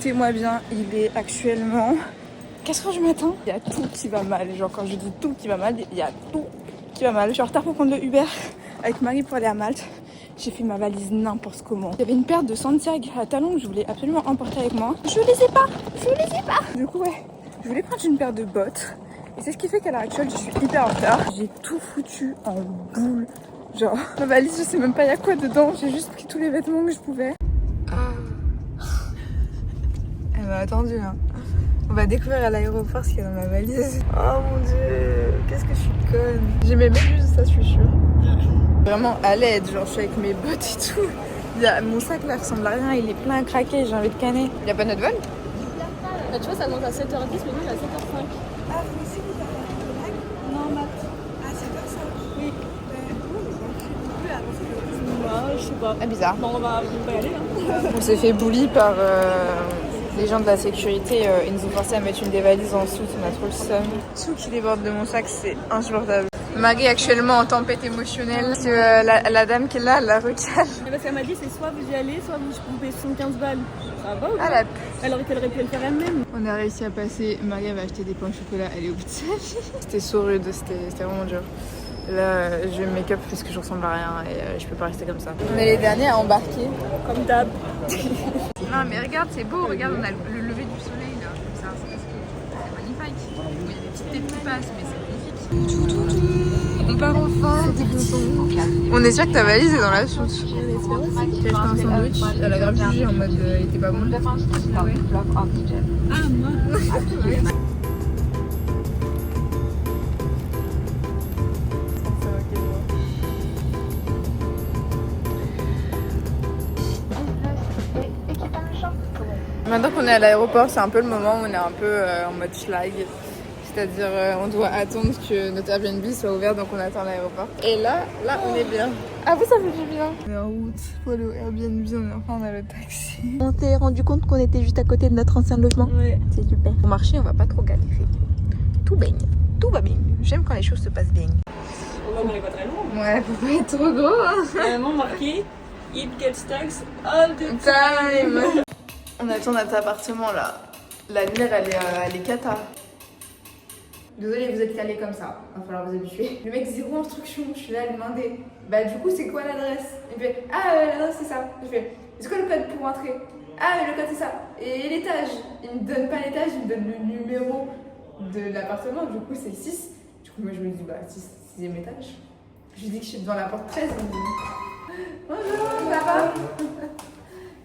Écoutez-moi bien, il est actuellement 4h du matin. Il y a tout qui va mal. Genre quand je dis tout qui va mal, il y a tout qui va mal. Je suis en retard pour prendre le Uber avec Marie pour aller à Malte. J'ai fait ma valise n'importe comment. Il y avait une paire de Santiago à talons que je voulais absolument emporter avec moi. Je les ai pas. Du coup ouais, je voulais prendre une paire de bottes. Et c'est ce qui fait qu'à l'heure actuelle, je suis hyper en retard. J'ai tout foutu en boule. Genre, ma valise, je sais même pas il y a quoi dedans. J'ai juste pris tous les vêtements que je pouvais. Elle m'a attendu, hein. On va découvrir à l'aéroport ce qu'il y a dans ma valise. Oh mon dieu, qu'est-ce que je suis conne. J'ai mes méduses, ça, je suis sûre. Vraiment à l'aide, genre je suis avec mes bottes et tout. Mon sac là ressemble à rien, il est plein à craquer, j'ai envie de canner. Il y a pas notre vol? Bah, tu vois, ça commence à 7h10, mais nous, à 7h05. Ah, vous aussi, vous avez un collègue? Non, Matt. Ah, c'est pas ça? Oui. Je sais pas. Ah, bizarre. Bon, on va y aller, hein. On s'est fait bully par les gens de la sécurité. Ils nous ont forcé à mettre une des valises en soute, on a trop le seum. Tout qui déborde de mon sac, c'est insupportable. Marie actuellement en tempête émotionnelle. Parce que la dame qui est là, elle la recale. Parce qu'elle m'a dit, c'est soit vous y allez, soit vous pouvez 75 balles. Ça va ou pas? Ah, Alors qu'elle aurait pu le faire elle-même. On a réussi à passer. Marie avait acheté des pains au chocolat, elle est au bout de sa vie. C'était so rude, c'était vraiment dur. Là, je vais me make-up parce que je ressemble à rien et je peux pas rester comme ça. On est les derniers à embarquer. Comme d'hab. Non mais regarde, c'est beau, regarde, on a le lever du soleil là, comme ça, c'est magnifique. Bon, il y a des petites têtes qui passent, mais c'est magnifique. On part enfin. On est sûr que ta valise est dans la soute. J'ai acheté un sandwich, elle a grave jugé en mode il était pas bon. Ah ouais. Ah, moi. Maintenant qu'on est à l'aéroport, c'est un peu le moment où on est un peu en mode schlag. C'est-à-dire on doit attendre que notre Airbnb soit ouvert, donc on attend l'aéroport. Et là, on est bien. Ah vous, ça fait du bien. On est en route pour aller au Airbnb, on est enfin dans le taxi. On s'est rendu compte qu'on était juste à côté de notre ancien logement. Ouais. C'est super. Pour marcher, on va pas trop galérer. Tout baigne. Tout va bien. J'aime quand les choses se passent bien. On n'arrive pas très loin. Ouais, faut pas être trop gros, hein. Vraiment marqué, it gets taxed all the Time. On attend notre appartement là. La lumière elle est cata. Désolée, vous êtes calés comme ça. Va falloir vous habituer. Le mec, zéro instruction. Je suis là à lui demander. Bah, du coup, c'est quoi l'adresse? Il me fait l'adresse, c'est ça. Je fais c'est quoi le code pour rentrer? Ah, le code, c'est ça. Et l'étage? Il me donne pas l'étage, il me donne le numéro de l'appartement. Du coup, c'est 6. Du coup, moi, je me dis 6e étage. Je lui dis que je suis devant la porte 13. Il me dit bonjour, ça va?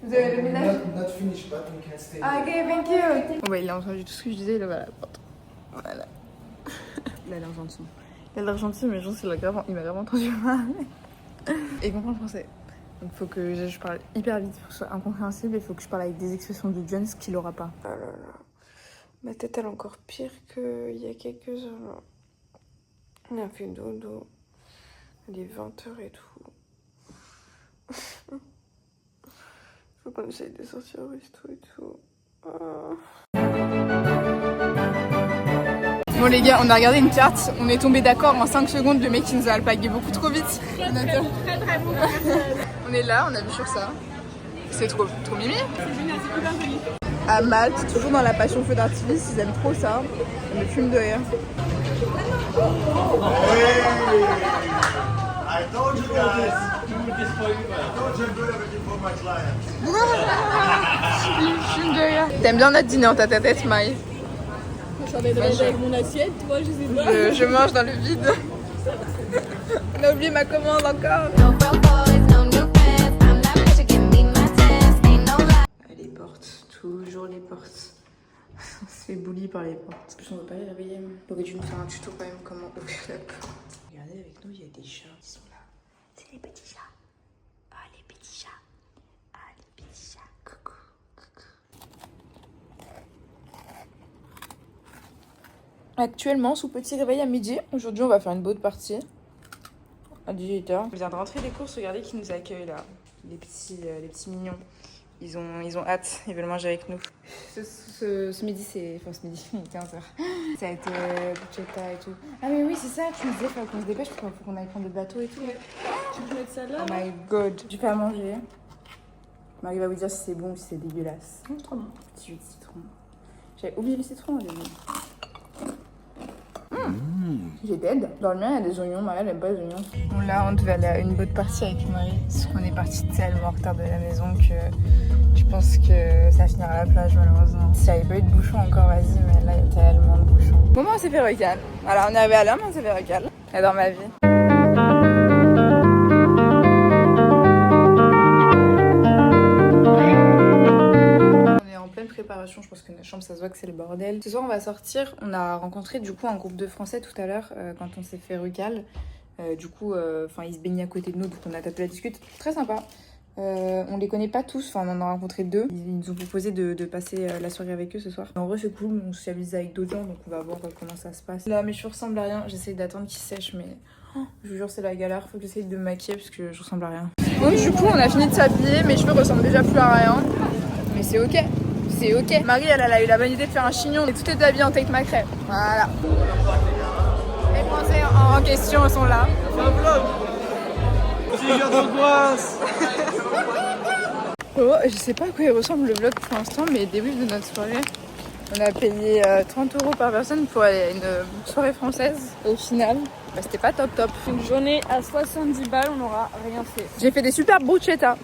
Vous avez le ménage? Not finished, but we can stay. Ah, ok, thank you. Bon, bah, il a entendu tout ce que je disais, là, voilà. Voilà. Il a l'air gentil. Il a l'air gentil, mais je pense qu'il il m'a grave entendu parler. Et il comprend le français. Donc, il faut que je parle hyper vite pour que ce soit incompréhensible. Il faut que je parle avec des expressions de Jones qu'il aura pas. Oh là là. Ma tête, elle est encore pire qu'il y a quelques heures. Là. On a fait dodo. Il est 20h et tout. Faut qu'on essaye de sortir au resto et tout. Bon les gars, on a regardé une carte, on est tombé d'accord en 5 secondes, le mec il nous a alpagué beaucoup trop vite. On est là, on a vu sur ça. C'est trop mimi. C'est génial, c'est hyper joli. À Malte, toujours dans la passion feu d'artifice, ils aiment trop ça. On me fume de rire. I told you guys. I told you I'm good at everything for my clients. Il me fume de rire. T'aimes bien notre dîner en tête à tête, Maï? J'en ai demandé avec mon assiette, toi, je sais pas. Je mange dans le vide. On a oublié ma commande encore. Les portes, toujours les portes. On se fait bully par les portes. En plus, on ne veut pas les réveiller. Donc, tu nous fais un tuto quand même comment ouvrir la porte. Regardez, avec nous, il y a des chats qui sont là. C'est les petits chats. Ah, les petits chats. Ah, les petits chats. Coucou, coucou. Actuellement, sous petit réveil à midi. Aujourd'hui, on va faire une boat party à 18h. On vient de rentrer des courses, regardez qui nous accueille là. Les petits mignons. Ils ont hâte, ils veulent manger avec nous. Ce midi, enfin ce midi, il est 15h. Ça a été bruschetta et tout. Ah mais oui, c'est ça, tu me disais, faut qu'on se dépêche parce qu'il faut qu'on aille prendre le bateau et tout. Tu peux mettre ça là? Oh my god. J'ai fait à manger. Marie va vous dire si c'est bon ou si c'est dégueulasse. Trop bon. Petit jus de citron. J'avais oublié le citron au début. J'ai dead. Dans le mien, il y a des oignons. Marie, elle aime pas les oignons. Bon, là, on devait aller à une bonne partie avec Marie. Parce qu'on est parti tellement en retard de la maison que je pense que ça finira à la plage, malheureusement. S'il n'y avait pas eu de bouchons encore, vas-y, mais là, il y a tellement de bouchons. Bon, on s'est fait recal. Voilà, on est arrivé à l'heure, mais on s'est fait recal. J'adore ma vie. Préparation, je pense que notre chambre ça se voit que c'est le bordel. Ce soir on va sortir, on a rencontré du coup un groupe de français tout à l'heure quand on s'est fait recal. Ils se baignaient à côté de nous donc on a tapé la discute, très sympa. On les connaît pas tous, on en a rencontré 2. Ils nous ont proposé de passer la soirée avec eux ce soir. En vrai c'est cool, on socialise avec d'autres gens donc on va voir comment ça se passe. Là mes cheveux ressemblent à rien, j'essaye d'attendre qu'ils sèchent mais je vous jure c'est la galère, faut que j'essaye de me maquiller parce que je ressemble à rien. Bon du coup on a fini de s'habiller, mes cheveux ressemblent déjà plus à rien mais c'est ok. C'est ok. Marie, elle a eu la bonne idée de faire un chignon et tout est habillé en Tate McRae. Voilà. Les Français en question sont là. C'est un vlog. Tigre d'angoisse. Oh, je sais pas à quoi il ressemble le vlog pour l'instant, mais début de notre soirée, on a payé 30 € par personne pour aller à une soirée française. Au final, c'était pas top. Une journée à 70 balles, on n'aura rien fait. J'ai fait des super bruschettas.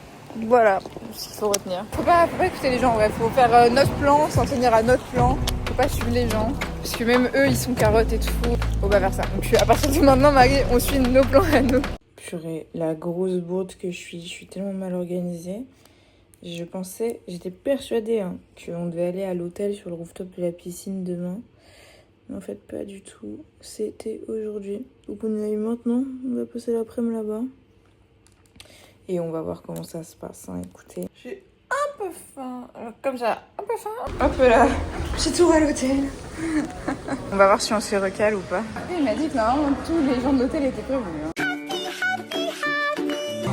Voilà ce qu'il faut retenir. Faut pas écouter les gens, faut faire notre plan, s'en tenir à notre plan. Faut pas suivre les gens. Parce que même eux, ils sont carottes et tout. Faut pas faire ça. Donc à partir de maintenant, Marie, on suit nos plans à nous. Purée, la grosse bourde que je suis tellement mal organisée. J'étais persuadée qu'on devait aller à l'hôtel sur le rooftop de la piscine demain. Mais en fait, pas du tout. C'était aujourd'hui. Donc on y est maintenant. On va passer l'après-midi là-bas. Et on va voir comment ça se passe. Écoutez, j'ai un peu faim. Alors, comme ça, un peu faim. Hop là, petit tour à l'hôtel. On va voir si on se recal ou pas. Il m'a dit que normalement tous les gens de l'hôtel étaient prévenus.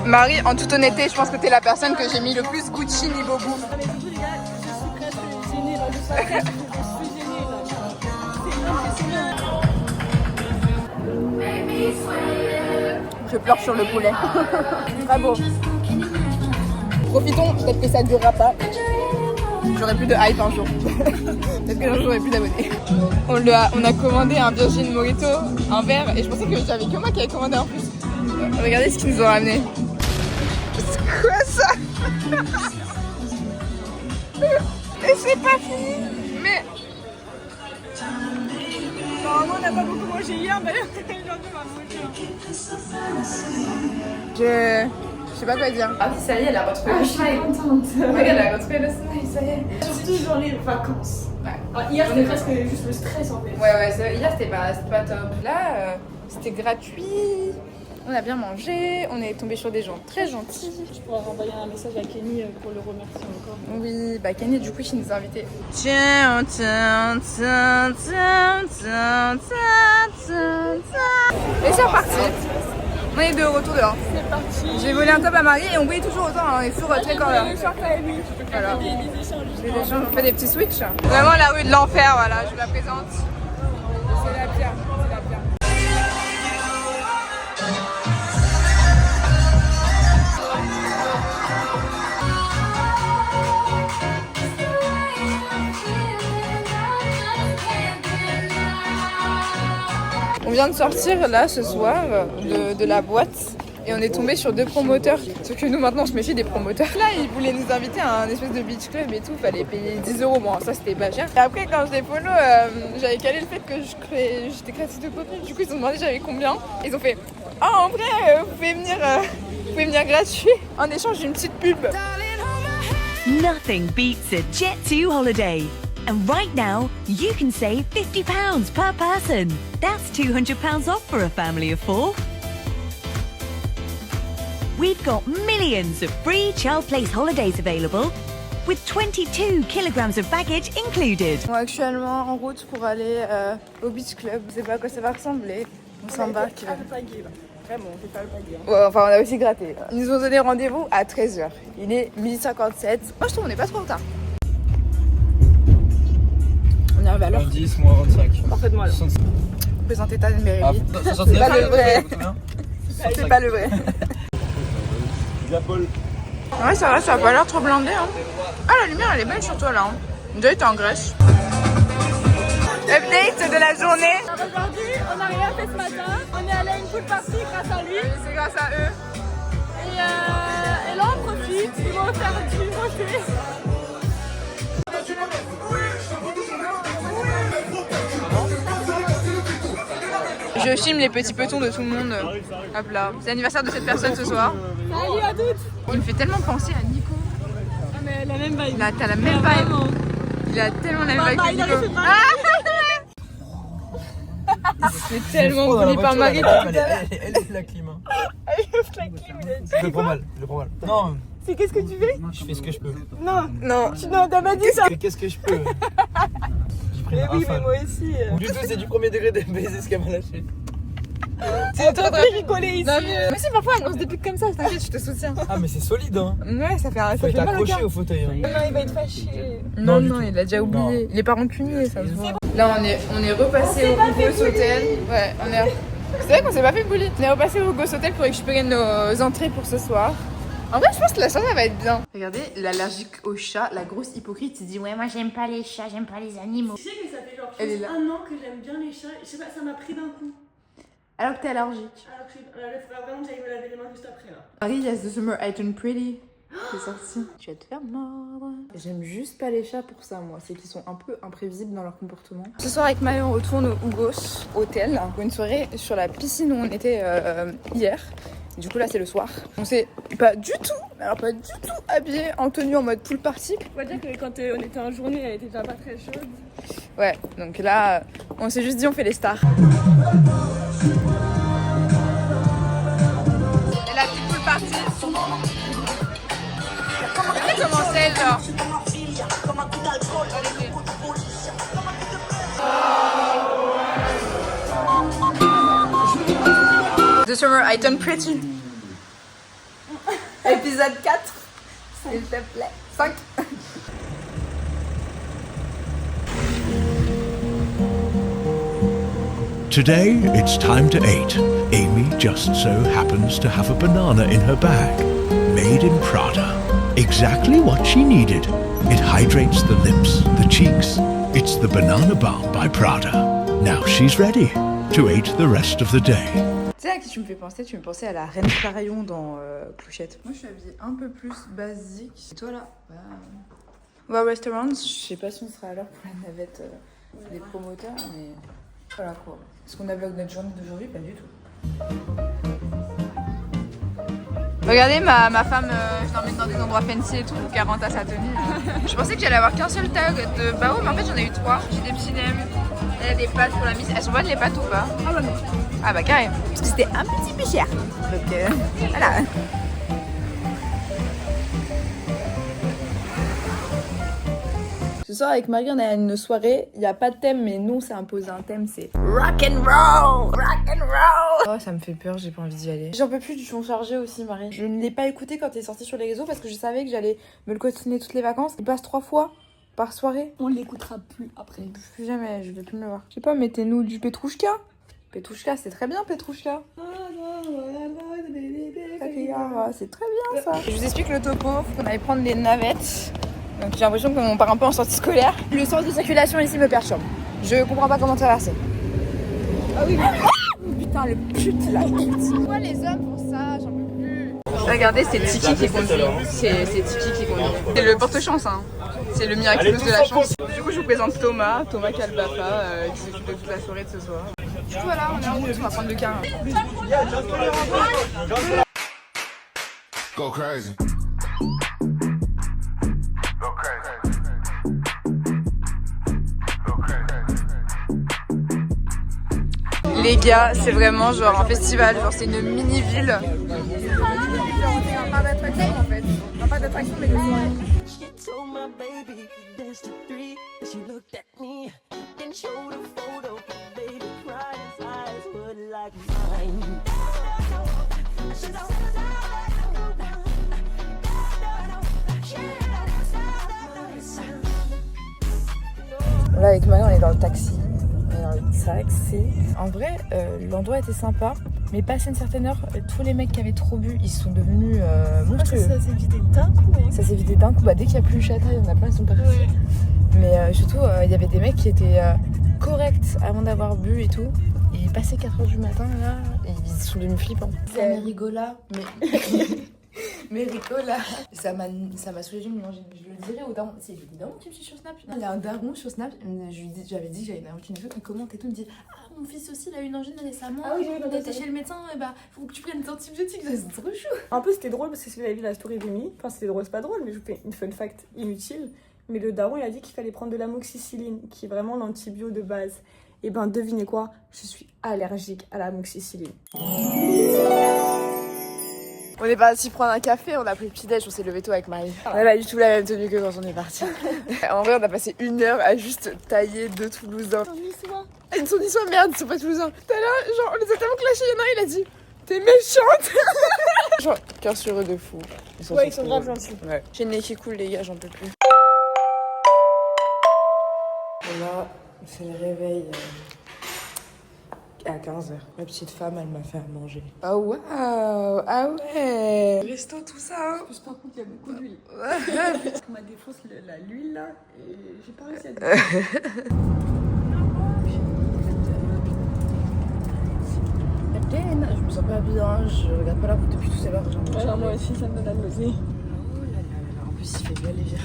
Marie, en toute honnêteté, je pense que t'es la personne que j'ai mis le plus Gucci niveau bouffe. Mais du coup, les gars, je suis presque gênée là. Je suis gênée là. C'est impressionnant. Je pleure sur le poulet. Très beau. Profitons, peut-être que ça ne durera pas. J'aurai plus de hype un jour. Peut-être que j'aurai plus d'abonnés. On a commandé un Virgin Mojito, un verre, et je pensais que j'avais que moi qui avait commandé en plus. Regardez ce qu'ils nous ont ramené. C'est quoi ça? Et c'est pas fini. Mais Normalement, on n'a pas beaucoup mangé hier, mais aujourd'hui, on va manger. je sais pas quoi dire. Ah oui, ça y est, elle a retrouvé le smile. Regarde, elle a retrouvé le smile, ça y est. Surtout dans les vacances. Ouais. Alors, hier, c'était presque juste le stress en fait. Ouais, hier c'était pas top. Là, c'était gratuit. On a bien mangé, on est tombé sur des gens très gentils. Je pourrais renvoyer un message à Kenny pour le remercier encore. Oui, Kenny, du coup, il nous a invités. Et c'est reparti. On est de retour dehors. C'est parti. J'ai volé un top à Marie et on brille toujours autant, on est toujours très corps. Le short à Amy. Voilà. Des échanges. Les échanges, on fait des petits switches. Vraiment la rue de l'enfer, voilà, je vous la présente. C'est la pierre, c'est la pierre. On vient de sortir là ce soir de la boîte et on est tombé sur 2 promoteurs. Sauf que nous maintenant on se méfie des promoteurs. Là ils voulaient nous inviter à un espèce de beach club et tout, fallait payer 10 €. Bon ça c'était pas cher. Et après quand je les follow, j'avais calé le fait que j'étais créatrice de contenu. Du coup ils ont demandé j'avais combien. Ils ont fait en vrai vous pouvez venir gratuit en échange d'une petite pub. Nothing beats a Jet2 holiday. And right now, you can save £50 per person. That's £200 off for a family of 4. We've got millions of free child place holidays available, with 22 kilograms of baggage included. On est actuellement en route pour aller au beach club. Je sais pas à quoi ça va ressembler. On s'embarque. Vraiment, on fait pas le palier. Ouais, enfin on a aussi gratté. Ils nous ont donné rendez-vous à 13h. Il est 12h57. Moi je trouve qu'on est pas trop en retard. On arrive à l'heure. 10 moins 25. Parfaitement alors. Présenter ta mairie. Ah, C'est pas le vrai. C'est pas le vrai. Via Paul. Ouais, ça va, ça a pas l'air trop blindé. Hein. Ah, la lumière, elle est belle sur toi là. Hein. On dirait que t'es en Grèce. Update de la journée. Aujourd'hui, on n'a rien fait ce matin. On est allé à une pool party grâce à lui. C'est grâce à eux. Et là, on profite. Ils vont faire du beauté. Je filme les petits petons de tout le monde. Hop là. C'est l'anniversaire de cette personne ce soir. Salut à toutes. Il me fait tellement penser à Nico. Ah, mais la même vibe. Là, t'as la même vibe. Il a tellement la même vibe que il avait Nico. fait mal. Il se fait tellement bully par Marie. Elle est la clim. Je le prends mal, Non, C'est qu'est-ce que tu fais? je fais ce que je peux. Non. Non. Non, t'as pas dit ça. Qu'est-ce que je peux? Mais oui, mais moi aussi. Du tout, c'est du premier degré de baiser ce qu'elle m'a lâché. C'est trop de rigoler ici. Non, mais si, parfois, on se dépique comme ça. T'inquiète, je te soutiens. Ah, mais c'est solide, hein. Ouais, ça fait Faut être mal au accroché cœur. au fauteuil. Hein. Non, il va être fâché. Non, du non, tout. il a déjà oublié. Non. Il est pas rancunier, ça se voit. Là, on est repassé au Hugos Hotel. Ouais, on est. C'est vrai qu'on s'est pas fait bully. On est repassé au Hugos Hotel pour récupérer nos entrées pour ce soir. En vrai, je pense que la soirée va être bien. Regardez, l'allergique au chat, la grosse hypocrite, il dit ouais, moi j'aime pas les chats, j'aime pas les animaux. Tu sais que ça fait genre Elle est là. 1 an que j'aime bien les chats. Je sais pas, ça m'a pris d'un coup. Alors que t'es allergique. Alors que il faudra vraiment que j'aille me laver les mains juste après là. Marie, yes, the summer I turn pretty. C'est sorti. Tu vas te faire mordre. J'aime juste pas les chats pour ça, moi. C'est qu'ils sont un peu imprévisibles dans leur comportement. Ce soir, avec Maë, on retourne au Hugos Hotel pour une soirée sur la piscine où on était hier. Du coup, là, c'est le soir. On s'est pas du tout, alors pas du tout habillé en tenue en mode pool party. On va dire que quand on était en journée, elle était déjà pas très chaude. Ouais, donc là, on s'est juste dit, on fait les stars. Et la petite pool party. Regardez comment c'est, genre. The summer I turn pretty. Épisode 4. S'il te plaît. 5. Today, it's time to eat. Amy just so happens to have a banana in her bag. Made in Prada. Exactly what she needed. It hydrates the lips, the cheeks. It's the Banana Balm by Prada. Now she's ready to eat the rest of the day. Tu sais à qui tu me fais penser? Tu me pensais à la Reine Clarayon dans Clochette. Moi je suis habillée un peu plus basique. Et toi là on va au restaurant. Je sais pas si on sera à l'heure pour la navette des promoteurs, mais voilà quoi. Est-ce qu'on a vlog notre journée d'aujourd'hui? Pas du tout. Regardez ma femme, je l'emmène dans des endroits fancy et tout, car rentre à sa tenue. Je pensais que j'allais avoir qu'un seul tag de bao, mais en fait j'en ai eu 3. J'ai des petits nems, il y a des pâtes pour la mise. Elles sont bonnes les pâtes ou pas? Ah bah non. Ah bah carré. Parce que c'était un petit peu cher. Donc voilà. Ce soir avec Marie on a une soirée, il n'y a pas de thème mais nous on s'est imposé un thème, c'est rock and roll. Oh ça me fait peur, j'ai pas envie d'y aller. J'en peux plus du son chargé aussi Marie. Je ne l'ai pas écouté quand il est sorti sur les réseaux parce que je savais que j'allais me le continuer toutes les vacances. Il passe 3 fois par soirée. On l'écoutera plus après. Plus jamais, je vais plus me le voir. Je sais pas, mettez-nous du Petrouchka. Petrouchka, c'est très bien Petrouchka. C'est très bien ça. Je vous explique le topo, faut qu'on aille prendre les navettes. Donc j'ai l'impression qu'on part un peu en sortie scolaire. Le sens de circulation ici me perturbe. Je comprends pas comment traverser. Ah oui, mais... putain, le pute là. Pourquoi les hommes font ça? J'en peux plus. Regardez, c'est Tiki qui conduit. C'est Tiki qui conduit. C'est le porte-chance, hein. C'est le miraculous de la chance. Du coup, je vous présente Thomas Kalbafa, qui s'occupe de toute la soirée de ce soir. Du coup, voilà, on est en route, on va prendre le car. Go crazy. Go crazy. Go crazy. Les gars, c'est vraiment genre un festival, genre c'est une mini-ville. Un parc d'attractions en fait. Un parc d'attractions mais de soirée. Là avec Marie on est dans le taxi. On est dans le taxi. En vrai, l'endroit était sympa, mais passé une certaine heure, tous les mecs qui avaient trop bu, ils sont devenus monstrueux. Ça s'est vidé d'un coup. Hein. Ça s'est vidé d'un coup. Bah, dès qu'il n'y a plus le chata, il y en a plein, ils sont partis. Ouais. Mais surtout, il y avait des mecs qui étaient corrects avant d'avoir bu et tout. Et il passait 4h du matin, là, et ils sont devenus flippants. Ça me rigola, mais... mais rigola. Ça m'a soulagé de me manger. Je le dirais au daron. C'est des darons qui me suivent sur Snap. Il y a un daron sur Snap. J'avais dit que j'avais une routine et tout. Il commente et tout. Il me dit ah, mon fils aussi, il a eu une angine récemment. Ah oui, j'ai vu on était chez le médecin. Et bah, faut que tu prennes des antibiotiques. C'est trop chou. Un peu, c'était drôle parce que j'avais vu la story d'Emi. Enfin, c'était drôle, c'est pas drôle, mais je vous fais une fun fact inutile. Mais le daron, il a dit qu'il fallait prendre de l'amoxicilline, qui est vraiment l'antibio de base. Et ben, devinez quoi? Je suis allergique à l'amoxicilline. On est parti prendre un café, on a pris le petit-déj, on s'est levé tôt avec Marie. On a pas du tout la même tenue que quand on est parti. En vrai, on a passé 1 heure à juste tailler 2 Toulousains. Ils sont niçois, merde, ils sont pas Toulousains. T'as là, genre, on les a tellement clashés, il y en a un, il a dit t'es méchante. Genre, cœur sur eux de fou. Ils sont grave gentils. Ouais. J'ai le nez qui coule, les gars, j'en peux plus. Et là, c'est le réveil. À 15h. Ma petite femme, elle m'a fait à manger. Ah waouh! Ah ouais! Resto, tout ça! Hein. Parce que par contre, il y a beaucoup d'huile. Ouais. On m'a défaussé l'huile là et j'ai pas réussi à Je me sens pas bien, je regarde pas la route depuis tout à l'heure. Alors moi aussi, ça me donne la nausée. Oh là là, en plus, il fait bien les virages.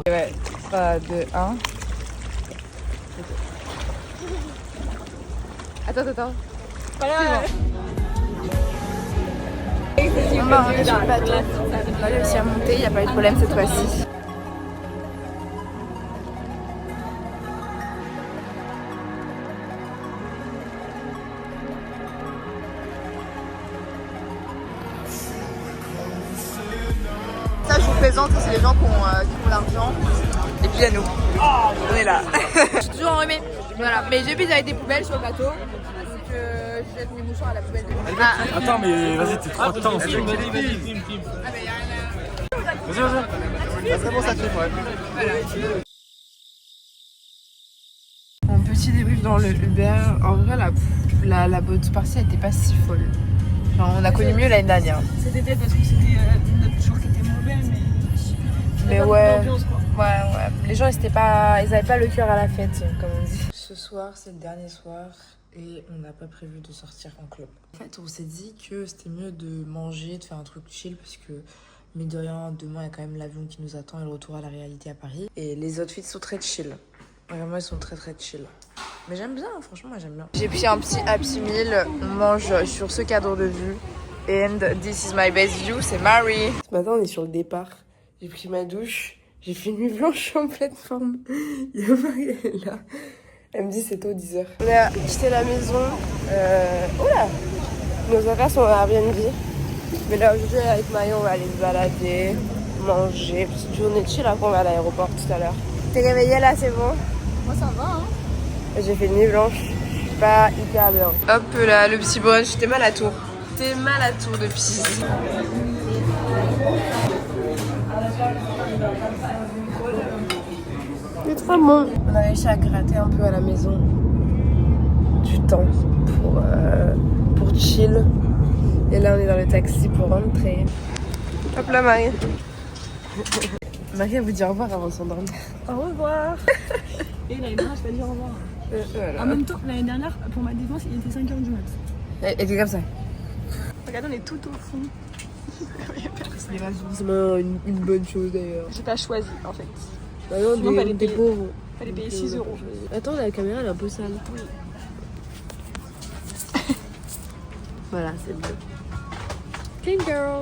Ouais, 3, 2, 1. Attends. Voilà. On va rentrer sur le bateau. On va réussir à monter, il n'y a pas eu de problème cette fois-ci. Ça, je vous présente, c'est les gens qui ont l'argent. Et puis à nous. On est là. Je suis toujours enrhumée. Voilà. Mais j'ai vu avec des poubelles sur le bateau. Donc je jette mes mouchoirs à la poubelle de Attends, mais vas-y, t'es trop temps. Vas-y. C'est bon, ça tue, ouais. Un petit débrief dans le Uber. En vrai, la boat partie était pas si folle. Genre, on a connu mieux l'année dernière. C'était peut-être parce que c'était notre jour qui était mauvais, mais ouais. L'ambiance, quoi. Ouais. Les gens, ils avaient pas le cœur à la fête, comme on dit. Ce soir, c'est le dernier soir et on n'a pas prévu de sortir en club. En fait, on s'est dit que c'était mieux de manger, de faire un truc chill parce que, mine de rien, demain, il y a quand même l'avion qui nous attend et le retour à la réalité à Paris. Et les outfits sont très chill. Vraiment, ils sont très chill. Mais j'aime bien, franchement, moi j'aime bien. J'ai pris un petit Happy Meal. On mange sur ce cadre de vue. And this is my best view, c'est Marie. Ce matin, on est sur le départ. J'ai pris ma douche. J'ai fait une nuit blanche en pleine forme. Il y a Marie, elle est là. Elle me dit c'est tôt, 10h. On a quitté la maison. Oula! Nos affaires sont à Airbnb. Mais là, aujourd'hui, avec Marie, on va aller se balader, manger. Petite journée chill, après on va à l'aéroport tout à l'heure. T'es réveillée là, c'est bon? Moi, ça va, hein. J'ai fait une nuit blanche. Je suis pas hyper bien. Hop là, le petit brunch. T'es mal à tour. T'es mal à tour de pisse. C'est trop bon. On a réussi à gratter un peu à la maison du temps pour chill. Et là, on est dans le taxi pour rentrer. Hop là, Marie. Marie, elle vous dit au revoir avant de s'endormir. Au revoir. Et l'année dernière, je vais dire au revoir. Voilà. En même temps, l'année dernière, pour ma défense, il était 5h du mat. Elle était comme ça. Regardez, on est tout au fond. C'est pas forcément une bonne chose d'ailleurs. J'ai pas choisi, en fait. Bah non, Sinon, fallait des payer. pauvres. Fallait payer 6 euros. Attends, la caméra elle est un peu sale. Oui. Voilà, c'est bleu. Clean girl.